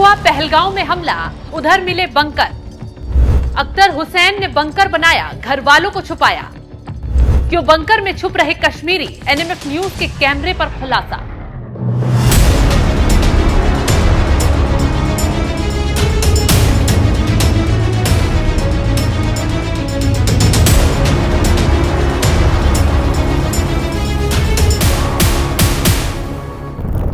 हुआ पहलगांव में हमला, उधर मिले बंकर। अख्तर हुसैन ने बंकर बनाया, घर वालों को छुपाया। क्यों बंकर में छुप रहे कश्मीरी, एनएमएफ न्यूज के कैमरे पर खुलासा।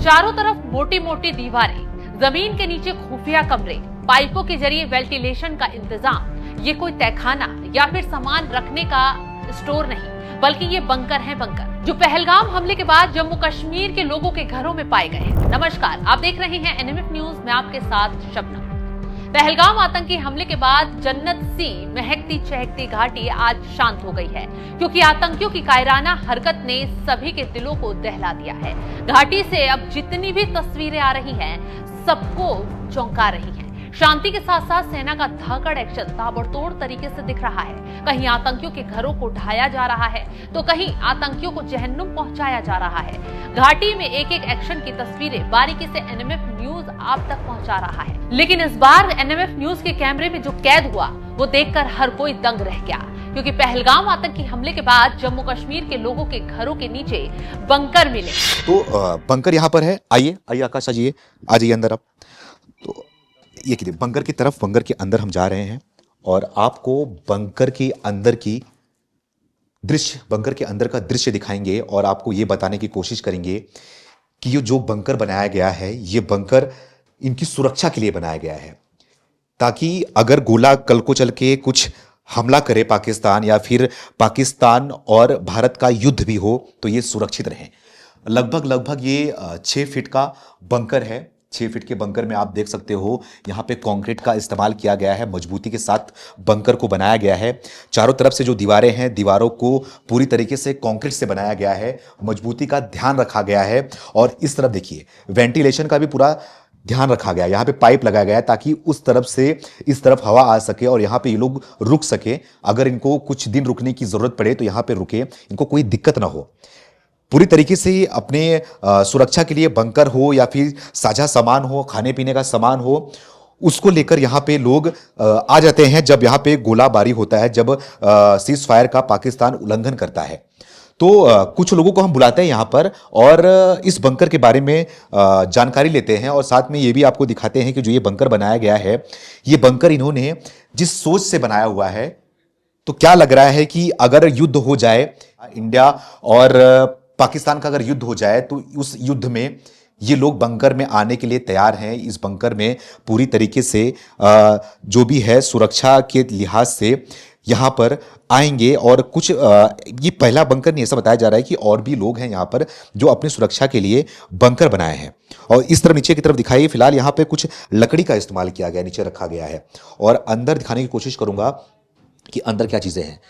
चारों तरफ मोटी मोटी दीवारें, जमीन के नीचे खुफिया कमरे, पाइपों के जरिए वेंटिलेशन का इंतजाम। ये कोई तहखाना या फिर सामान रखने का स्टोर नहीं, बल्कि ये बंकर है बंकर, जो पहलगाम हमले के बाद जम्मू कश्मीर के लोगों के घरों में पाए गए हैं। नमस्कार, आप देख रहे हैं एनएमएफ न्यूज, मैं आपके साथ शबनम। पहलगाम आतंकी हमले के बाद जन्नत सी महकती चहकती घाटी आज शांत हो गई है, क्योंकि आतंकियों की कायराना हरकत ने सभी के दिलों को दहला दिया है। घाटी से अब जितनी भी तस्वीरें आ रही हैं, सबको चौंका रही हैं। शांति के साथ साथ सेना का धाकड़ एक्शन ताबड़तोड़ तरीके से दिख रहा है। कहीं आतंकियों के घरों को ढाया जा रहा है, तो कहीं आतंकियों को जहन्नुम पहुंचाया जा रहा है। घाटी में एक एक एक्शन की तस्वीरें बारीकी से एनएमएफ न्यूज आप तक पहुंचा रहा है। लेकिन इस बार एनएमएफ न्यूज के कैमरे में जो कैद हुआ, वो देखकर हर कोई दंग रह गया, क्योंकि पहलगाम आतंकी हमले के बाद जम्मू कश्मीर के लोगों के घरों के नीचे बंकर मिले। तो बंकर यहाँ पर है। आइए आइए आकाश, आइए आ जाइए अंदर आप। तो ये देखिए, बंकर की तरफ, बंकर के अंदर हम जा रहे हैं और आपको बंकर के अंदर की दृश्य, बंकर के अंदर का दृश्य दिखाएंगे और आपको ये बताने की कोशिश करेंगे कि ये जो बंकर बनाया गया है, ये बंकर इनकी सुरक्षा के लिए बनाया गया है, ताकि अगर गोला कल को चल के कुछ हमला करे पाकिस्तान, या फिर पाकिस्तान और भारत का युद्ध भी हो, तो ये सुरक्षित रहे। लगभग ये 6 फीट का बंकर है। 6 फीट के बंकर में आप देख सकते हो, यहाँ पे कंक्रीट का इस्तेमाल किया गया है, मजबूती के साथ बंकर को बनाया गया है। चारों तरफ से जो दीवारें हैं, दीवारों को पूरी तरीके से कंक्रीट से बनाया गया है, मजबूती का ध्यान रखा गया है। और इस तरफ देखिए, वेंटिलेशन का भी पूरा ध्यान रखा गया है। यहाँ पे पाइप लगाया गया है ताकि उस तरफ से इस तरफ हवा आ सके और यहाँ पे ये लोग रुक सके। अगर इनको कुछ दिन रुकने की जरूरत पड़े तो यहाँ पे रुके, इनको कोई दिक्कत ना हो। पूरी तरीके से अपने सुरक्षा के लिए बंकर हो या फिर साझा सामान हो, खाने पीने का सामान हो, उसको लेकर यहाँ पे लोग आ जाते हैं जब यहाँ पे गोलाबारी होता है, जब सीज फायर का पाकिस्तान उल्लंघन करता है। तो कुछ लोगों को हम बुलाते हैं यहाँ पर और इस बंकर के बारे में जानकारी लेते हैं और साथ में ये भी आपको दिखाते हैं कि जो ये बंकर बनाया गया है, ये बंकर इन्होंने जिस सोच से बनाया हुआ है, तो क्या लग रहा है कि अगर युद्ध हो जाए, इंडिया और पाकिस्तान का अगर युद्ध हो जाए, तो उस युद्ध में ये लोग बंकर में आने के लिए तैयार हैं। इस बंकर में पूरी तरीके से जो भी है सुरक्षा के लिहाज से यहाँ पर आएंगे। और कुछ ये पहला बंकर नहीं, ऐसा बताया जा रहा है कि और भी लोग हैं यहाँ पर जो अपनी सुरक्षा के लिए बंकर बनाए हैं। और इस तरफ नीचे की तरफ दिखाइए, फिलहाल यहाँ पे कुछ लकड़ी का इस्तेमाल किया गया, नीचे रखा गया है। और अंदर दिखाने की कोशिश करूंगा कि अंदर क्या चीज़ें हैं।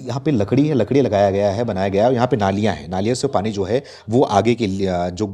यहाँ पे लकड़ी है, लकड़ी लगाया गया है, बनाया गया है। यहाँ पे नालियाँ हैं, नालियों से पानी जो है वो आगे के जो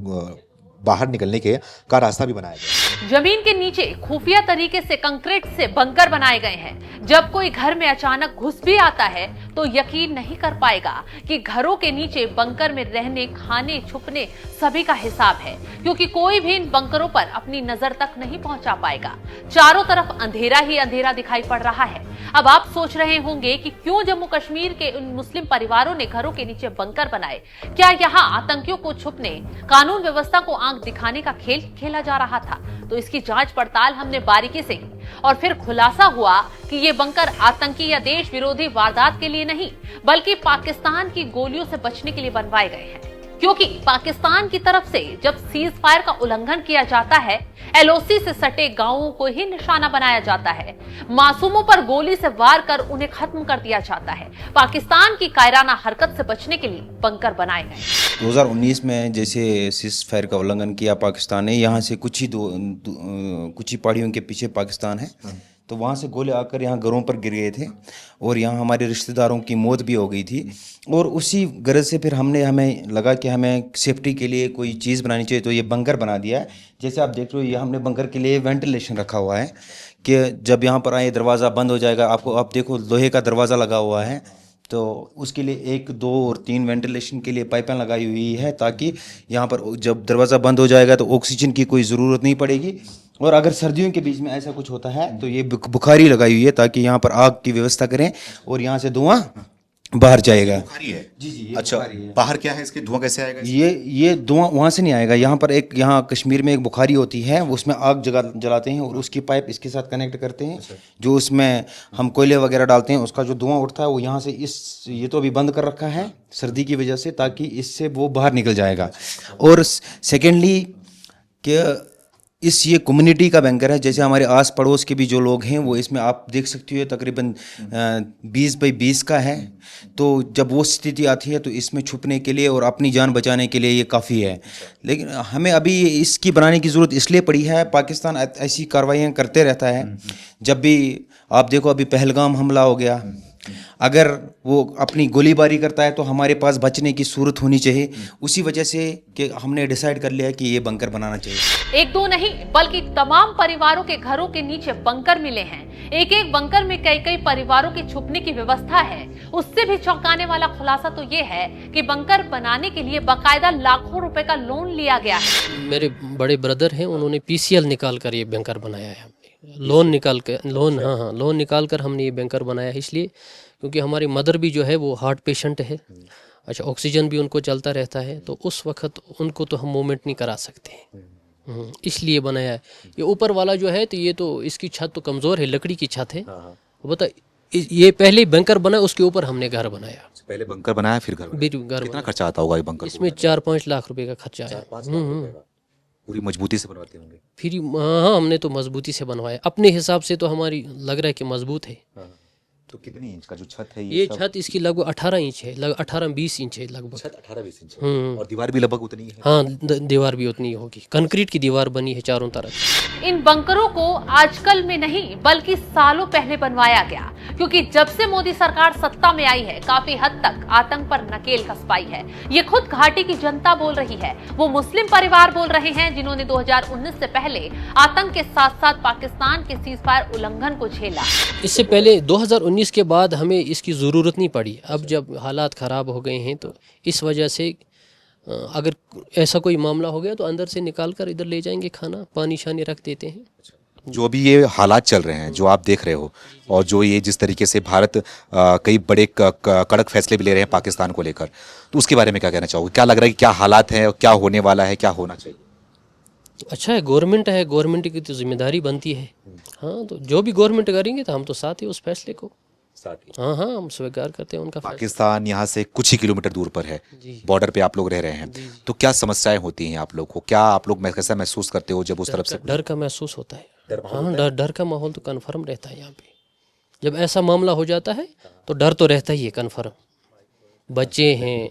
बाहर निकलने के का रास्ता भी बनाया गया। जमीन के नीचे खुफिया तरीके से कंक्रीट से बंकर बनाए गए हैं। जब कोई घर में अचानक घुस भी आता है तो यकीन नहीं कर पाएगा कि घरों के नीचे बंकर में रहने, खाने, छुपने सभी का हिसाब है, क्योंकि कोई भी इन बंकरों पर अपनी नजर तक नहीं पहुंचा पाएगा। चारों तरफ अंधेरा ही अंधेरा दिखाई पड़ रहा है। अब आप सोच रहे होंगे कि क्यों जम्मू कश्मीर के उन मुस्लिम परिवारों ने घरों के नीचे बंकर बनाए। क्या यहाँ आतंकियों को छुपने, कानून व्यवस्था को आंख दिखाने का खेल खेला जा रहा था? तो इसकी जांच पड़ताल हमने बारीकी से की और फिर खुलासा हुआ कि ये बंकर आतंकी या देश विरोधी वारदात के लिए नहीं, बल्कि पाकिस्तान की गोलियों से बचने के लिए बनवाए गए हैं। क्योंकि पाकिस्तान की तरफ से जब सीज फायर का उल्लंघन किया जाता है, एलओसी से सटे गांवों को ही निशाना बनाया जाता है, मासूमों पर गोली से वार कर उन्हें खत्म कर दिया जाता है। पाकिस्तान की कायराना हरकत से बचने के लिए बंकर बनाए गए। 2019 में जैसे सीज फायर का उल्लंघन किया पाकिस्तान ने, यहाँ से कुछ ही पहाड़ियों के पीछे पाकिस्तान है, तो वहाँ से गोले आकर यहाँ घरों पर गिर गए थे और यहाँ हमारे रिश्तेदारों की मौत भी हो गई थी। और उसी गरज से फिर हमें लगा कि हमें सेफ्टी के लिए कोई चीज़ बनानी चाहिए, तो ये बंकर बना दिया है। जैसे आप देख रहे हो, ये हमने बंकर के लिए वेंटिलेशन रखा हुआ है कि जब यहाँ पर आए दरवाज़ा बंद हो जाएगा। आप देखो, लोहे का दरवाज़ा लगा हुआ है, तो उसके लिए 1, 2 और 3 वेंटिलेशन के लिए पाइपें लगाई हुई है, ताकि यहाँ पर जब दरवाज़ा बंद हो जाएगा तो ऑक्सीजन की कोई ज़रूरत नहीं पड़ेगी और अगर सर्दियों के बीच में ऐसा कुछ होता है तो ये बुखारी लगाई हुई है ताकि यहाँ पर आग की व्यवस्था करें और यहाँ से धुआं बाहर जाएगा। बुखारी है? जी जी, ये अच्छा, बुखारी है। बाहर क्या है इसके, धुआं कैसे आएगा? ये धुआं वहाँ से नहीं आएगा। यहाँ पर एक, यहाँ कश्मीर में एक बुखारी होती है, उसमें आग जलाते हैं और उसकी पाइप इसके साथ कनेक्ट करते हैं। जो उसमें हम कोयले वगैरह डालते हैं, उसका जो धुआं उठता है वो यहाँ से ये तो अभी बंद कर रखा है सर्दी की वजह से, ताकि इससे वो बाहर निकल जाएगा। और सेकेंडली कि ये कम्युनिटी का बैंकर है, जैसे हमारे आस पड़ोस के भी जो लोग हैं वो इसमें आप देख सकते हो तकरीबन 20 बाई 20 का है। तो जब वो स्थिति आती है तो इसमें छुपने के लिए और अपनी जान बचाने के लिए ये काफ़ी है। लेकिन हमें अभी इसकी बनाने की ज़रूरत इसलिए पड़ी है, पाकिस्तान ऐसी कार्रवाइयाँ करते रहता है। जब भी आप देखो, अभी पहलगाम हमला हो गया, अगर वो अपनी गोलीबारी करता है तो हमारे पास बचने की सूरत होनी चाहिए। उसी वजह से कि हमने डिसाइड कर लिया कि ये बंकर बनाना चाहिए। एक दो नहीं बल्कि तमाम परिवारों के घरों के नीचे बंकर मिले हैं। एक एक बंकर में कई कई परिवारों के छुपने की व्यवस्था है। उससे भी चौंकाने वाला खुलासा तो ये है कि बंकर बनाने के लिए बाकायदा लाखों रुपए का लोन लिया गया है। मेरे बड़े ब्रदर हैं, उन्होंने पीसीएल निकाल कर ये बंकर बनाया है। लोन निकाल कर हमने ये बंकर बनाया है, इसलिए क्योंकि हमारी मदर भी जो है वो हार्ट पेशेंट है। अच्छा, ऑक्सीजन भी उनको चलता रहता है, तो उस वक्त उनको तो हम मूवमेंट नहीं करा सकते, इसलिए बनाया है। ये ऊपर वाला जो है तो ये तो इसकी छत तो कमज़ोर है, लकड़ी की छत है। बता, ये पहले बंकर बना, उसके ऊपर हमने घर बनाया। पहले बंकर बनाया फिर घर बनाया। कितना खर्चा आता होगा ये बंकर? इसमें 4-5 लाख रुपए का खर्चा है। पूरी मजबूती से बनवाते होंगे फिर हाँ, हमने तो मजबूती से बनवाया अपने हिसाब से, तो हमारी लग रहा है कि मजबूत है। तो कितनी इंच का जो छत है ये छत इसकी लगभग 18 इंच है, 18-20 इंच है लगभग। छत 18-20 इंच है और दीवार भी लगभग उतनी है। हाँ, दीवार भी उतनी होगी, कंक्रीट की दीवार बनी है चारों तरफ। इन बंकरों को आजकल में नहीं बल्कि सालों पहले बनवाया गया, क्योंकि जब से मोदी सरकार सत्ता में आई है काफी हद तक आतंक पर नकेल कस पाई है। ये खुद घाटी की जनता बोल रही है, वो मुस्लिम परिवार बोल रहे हैं जिन्होंने 2019 से पहले आतंक के साथ साथ पाकिस्तान के सीजफायर उल्लंघन को झेला। इससे पहले 2019 के बाद हमें इसकी ज़रूरत नहीं पड़ी। अब जब हालात ख़राब हो गए हैं तो इस वजह से अगर ऐसा कोई मामला हो गया तो अंदर से निकाल कर इधर ले जाएंगे, खाना पानी शानी रख देते हैं। जो अभी ये हालात चल रहे हैं, जो आप देख रहे हो, और जो ये जिस तरीके से भारत कई बड़े कड़क फैसले भी ले रहे हैं पाकिस्तान को लेकर, तो उसके बारे में क्या कहना चाहोगे? क्या लग रहा है कि क्या हालात हैं, क्या होने वाला है, क्या होना चाहिए? अच्छा है, गवर्नमेंट की तो जिम्मेदारी बनती है। हाँ, तो जो भी गवर्नमेंट करेंगे तो हम तो साथ ही उस फैसले को हाँ, हम स्वीकार करते हैं उनका। पाकिस्तान यहाँ से कुछ ही किलोमीटर दूर पर है, बॉर्डर पे आप लोग रह रहे हैं, तो क्या समस्याएं होती हैं आप लोग को? क्या आप लोग कैसा महसूस करते हो जब उस तरफ से? डर का महसूस होता है। हाँ, डर का माहौल तो कन्फर्म रहता है यहाँ पे। जब ऐसा मामला हो जाता है तो डर तो रहता ही है कन्फर्म। बच्चे हैं,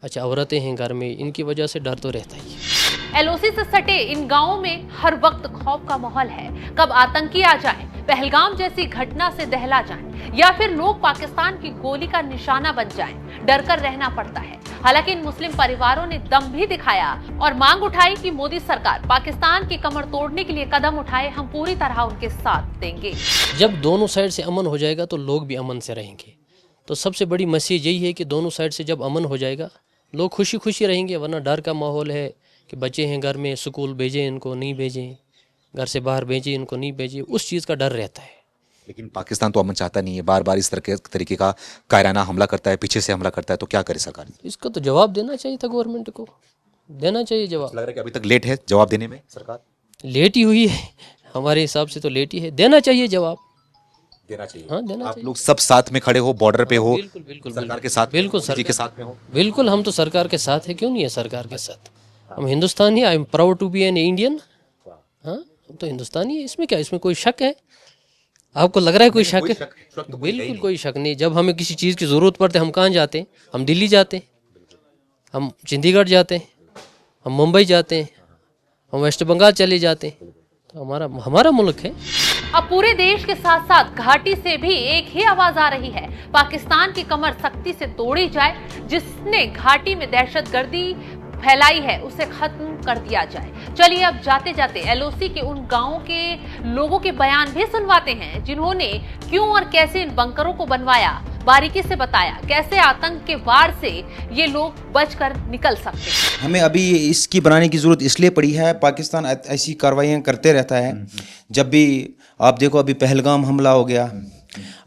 अच्छा औरतें हैं घर में, इनकी वजह से डर तो रहता ही है। एलओसी से सटे इन गांवों में हर वक्त खौफ का माहौल है। कब आतंकी आ जाए, पहलगाम जैसी घटना से दहला जाएं, या फिर लोग पाकिस्तान की गोली का निशाना बन जाएं, डर कर रहना पड़ता है। हालांकि इन मुस्लिम परिवारों ने दम भी दिखाया और मांग उठाई कि मोदी सरकार पाकिस्तान की कमर तोड़ने के लिए कदम उठाए, हम पूरी तरह उनके साथ देंगे। जब दोनों साइड से अमन हो जाएगा तो लोग भी अमन से रहेंगे। तो सबसे बड़ी मैसेज यही है कि दोनों साइड से जब अमन हो जाएगा लोग खुशी खुशी रहेंगे। वरना डर का माहौल है कि बच्चे हैं घर में, स्कूल भेजें इनको, नहीं भेजें, घर से बाहर भेजें इनको, नहीं भेजें, उस चीज़ का डर रहता है। लेकिन पाकिस्तान तो अमन चाहता नहीं है, बार बार इस तरीके का कायराना हमला करता है, पीछे से हमला करता है, तो क्या करे सरकार? इसका तो जवाब देना चाहिए था, गवर्नमेंट को देना चाहिए जवाब। लग रहा है कि अभी तक लेट है जवाब देने में सरकार? लेट ही हुई है, हमारे हिसाब से तो लेट ही है। देना चाहिए जवाब, देना चाहिए। हाँ, देना आप चाहिए। लोग सब साथ में खड़े हो, बॉर्डर पे हो, बिल्कुल सरकार के साथ, बिल्कुल मोदी जी के साथ में हो? बिल्कुल, हम तो सरकार के साथ है, क्यों नहीं है सरकार के साथ? हम हिंदुस्तानी, I am proud to be an Indian. हाँ, हम तो हिंदुस्तानी है, इसमें क्या, इसमें कोई शक है? आपको लग रहा है कोई शक है? बिल्कुल कोई शक नहीं। जब हमें किसी चीज़ की ज़रूरत पड़ती है हम कहाँ जाते हैं? हम दिल्ली जाते हैं, हम चंडीगढ़ जाते हैं, हम मुंबई जाते हैं, हम वेस्ट बंगाल चले जाते हैं। तो हमारा मुल्क है। अब पूरे देश के साथ साथ घाटी से भी एक ही आवाज आ रही है, पाकिस्तान की कमर सख्ती से तोड़ी जाए, जिसने घाटी में दहशतगर्दी फैलाई है उसे खत्म कर दिया जाए। चलिए अब जाते जाते एलओसी के उन गांवों के लोगों के बयान भी सुनवाते हैं जिन्होंने क्यों और कैसे इन बंकरों को बनवाया, बारीकी से बताया कैसे आतंक के वार से ये लोग बचकर निकल सकते हैं। हमें अभी इसकी बनाने की ज़रूरत इसलिए पड़ी है, पाकिस्तान ऐसी कार्रवाइयाँ करते रहता है। जब भी आप देखो, अभी पहलगाम हमला हो गया,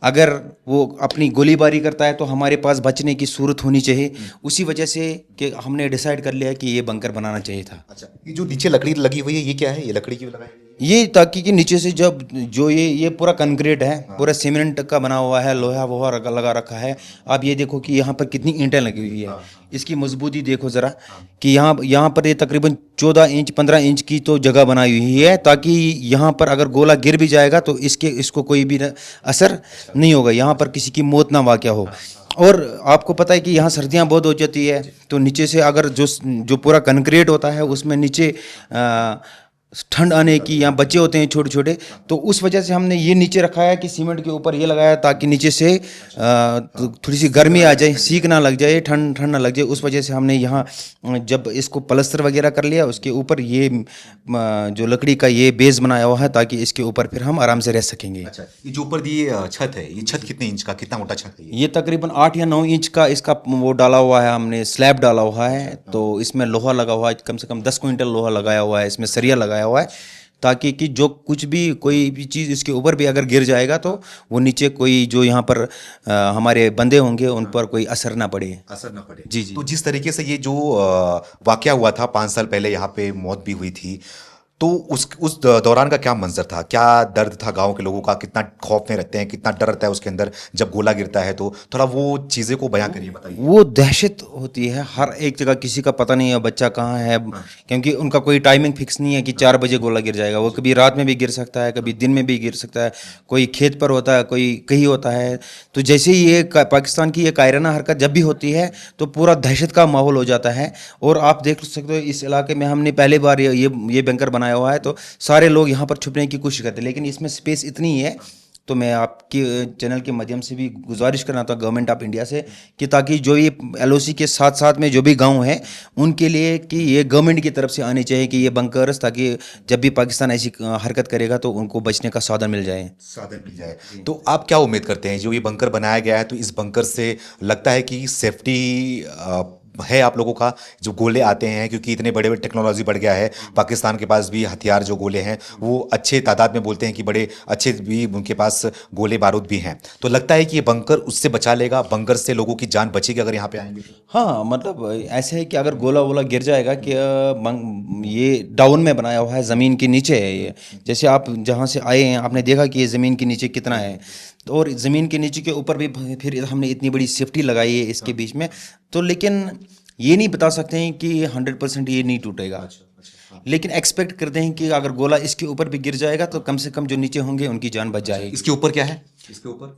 अगर वो अपनी गोलीबारी करता है तो हमारे पास बचने की सूरत होनी चाहिए। उसी वजह से कि हमने डिसाइड कर लिया कि ये बंकर बनाना चाहिए था। अच्छा, ये जो नीचे लकड़ी लगी हुई है ये क्या है? ये लकड़ी क्यों लगाई हुई है? ये ताकि कि नीचे से जब जो ये पूरा कंक्रीट है, पूरा सीमेंट का बना हुआ है, लोहा वोहा लगा रखा है। आप ये देखो कि यहाँ पर कितनी ईंटें लगी हुई है, इसकी मजबूती देखो ज़रा कि यहाँ पर ये तकरीबन 14 इंच 15 इंच की तो जगह बनाई हुई है, ताकि यहाँ पर अगर गोला गिर भी जाएगा तो इसको कोई भी असर नहीं होगा, यहाँ पर किसी की मौत ना वाक़या हो। और आपको पता है कि यहाँ सर्दियाँ बहुत हो जाती है, तो नीचे से अगर जो पूरा कंक्रीट होता है उसमें नीचे ठंड आने की, यहाँ बच्चे होते हैं छोटे छोटे, तो उस वजह से हमने ये नीचे रखा है कि सीमेंट के ऊपर ये लगाया ताकि नीचे से थोड़ी सी गर्मी आ जाए, सीक ना लग जाए, ठंड ना लग जाए। उस वजह से हमने यहाँ जब इसको प्लस्तर वगैरह कर लिया, उसके ऊपर ये जो लकड़ी का ये बेस बनाया हुआ है ताकि इसके ऊपर फिर हम आराम से रह सकेंगे। अच्छा, ये जो ऊपर दी छत है, ये छत कितने इंच का, कितना मोटा छत है? ये तकरीबन 8 या 9 इंच का इसका वो डाला हुआ है, हमने स्लैब डाला हुआ है, तो इसमें लोहा लगा हुआ है, कम से कम 10 क्विंटल लोहा लगाया हुआ है, इसमें सरिया लगाया हुआ है, ताकि कि जो कुछ भी कोई भी चीज़ इसके ऊपर भी अगर गिर जाएगा तो वो नीचे कोई जो यहाँ पर हमारे बंदे होंगे उन पर कोई असर ना पड़े। जी। तो जिस तरीके से ये जो वाकया हुआ था 5 साल पहले, यहाँ पे मौत भी हुई थी, तो उस दौरान का क्या मंजर था, क्या दर्द था गांव के लोगों का, कितना खौफ में रहते हैं, कितना डर रहता है उसके अंदर जब गोला गिरता है? तो थोड़ा वो चीज़ें को बयां करिए, बताइए। वो दहशत होती है हर एक जगह, किसी का पता नहीं है बच्चा कहाँ है, क्योंकि उनका कोई टाइमिंग फिक्स नहीं है कि 4 बजे गोला गिर जाएगा। वो कभी रात में भी गिर सकता है, कभी दिन में भी गिर सकता है, कोई खेत पर होता है, कोई कहीं होता है। तो जैसे ही ये पाकिस्तान की ये कायराना हरकत जब भी होती है तो पूरा दहशत का माहौल हो जाता है। और आप देख सकते हो इस इलाके में हमने पहली बार ये बंकर बनाया हुआ है, तो सारे लोग यहाँ पर छुपने की कोशिश करते हैं, लेकिन इसमें स्पेस इतनी है। तो मैं आपके चैनल के माध्यम से भी गुजारिश करना था गवर्नमेंट ऑफ इंडिया से कि ताकि जो ये LOC के साथ साथ में जो भी गांव हैं उनके लिए कि ये गवर्नमेंट की तरफ से आनी चाहिए कि ये बंकर्स, ताकि जब भी पाकिस्तान ऐसी हरकत करेगा तो उनको बचने का साधन मिल जाए। तो आप क्या उम्मीद करते हैं, जो ये बंकर बनाया गया है, तो इस बंकर से लगता है कि सेफ्टी है आप लोगों का? जो गोले आते हैं, क्योंकि इतने बड़े बड़े टेक्नोलॉजी बढ़ गया है, पाकिस्तान के पास भी हथियार जो गोले हैं वो अच्छे तादाद में, बोलते हैं कि बड़े अच्छे भी उनके पास गोले बारूद भी हैं, तो लगता है कि ये बंकर उससे बचा लेगा, बंकर से लोगों की जान बचेगी अगर यहाँ पे आएंगे? हाँ, मतलब ऐसे है कि अगर गोला वोला गिर जाएगा कि ये डाउन में बनाया हुआ है, ज़मीन के नीचे है ये। जैसे आप जहाँ से आए हैं आपने देखा कि ये ज़मीन के नीचे कितना है, और ज़मीन के नीचे के ऊपर भी फिर हमने इतनी बड़ी सेफ्टी लगाई है इसके बीच में। तो लेकिन ये नहीं बता सकते हैं कि 100% ये नहीं टूटेगा, लेकिन एक्सपेक्ट करते हैं कि अगर गोला इसके ऊपर भी गिर जाएगा तो कम से कम जो नीचे होंगे उनकी जान बच जाएगी। इसके ऊपर क्या है?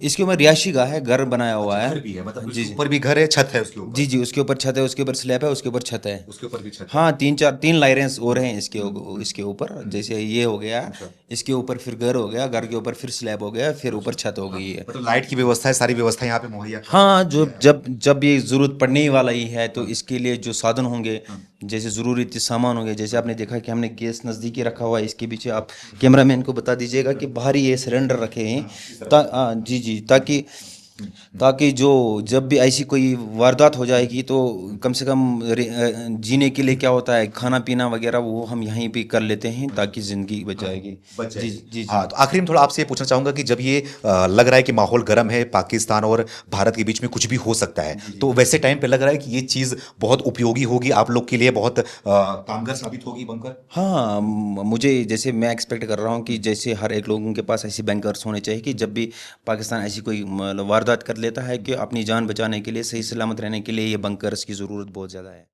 इसके ऊपर रिहायशी का है, घर बनाया हुआ है। घर भी है, मतलब जी, ऊपर भी घर है, छत है उसके ऊपर? जी, उसके ऊपर छत है, उसके ऊपर स्लैब है, उसके ऊपर छत है, उसके ऊपर भी छत। हाँ, 3 लाइनें और हैं इसके ऊपर। जैसे ये हो गया, इसके ऊपर फिर घर हो गया, घर के ऊपर फिर स्लैब हो गया, फिर ऊपर छत हो गई है। मतलब लाइट की व्यवस्था है, सारी व्यवस्था यहाँ पे मुहैया? हाँ, जब ये ज़रूरत पड़ने ही वाला ही है तो इसके लिए जो साधन होंगे, जैसे ज़रूरी सामान होंगे, जैसे आपने देखा कि हमने गैस नज़दीकी रखा हुआ है, इसके पीछे आप कैमरामैन को बता दीजिएगा कि बाहर ही ये सिलेंडर रखे हैं, जी, ताकि जो जब भी ऐसी कोई वारदात हो जाएगी तो कम से कम जीने के लिए क्या होता है, खाना पीना वगैरह वो हम यहीं पे कर लेते हैं ताकि ज़िंदगी बच जाएगी। जी। हाँ, तो आखिरी में थोड़ा आपसे पूछना चाहूँगा कि जब ये लग रहा है कि माहौल गर्म है, पाकिस्तान और भारत के बीच में कुछ भी हो सकता है, तो वैसे टाइम पे लग रहा है कि ये चीज़ बहुत उपयोगी होगी आप लोग के लिए, बहुत कामगार साबित होगी बंकर? हाँ, मुझे जैसे मैं एक्सपेक्ट कर रहा हूँ कि जैसे हर एक लोगों के पास ऐसे बंकर्स होने चाहिए कि जब भी पाकिस्तान ऐसी कोई वारदात कर लेता है कि अपनी जान बचाने के लिए, सही सलामत रहने के लिए ये बंकर्स की ज़रूरत बहुत ज़्यादा है।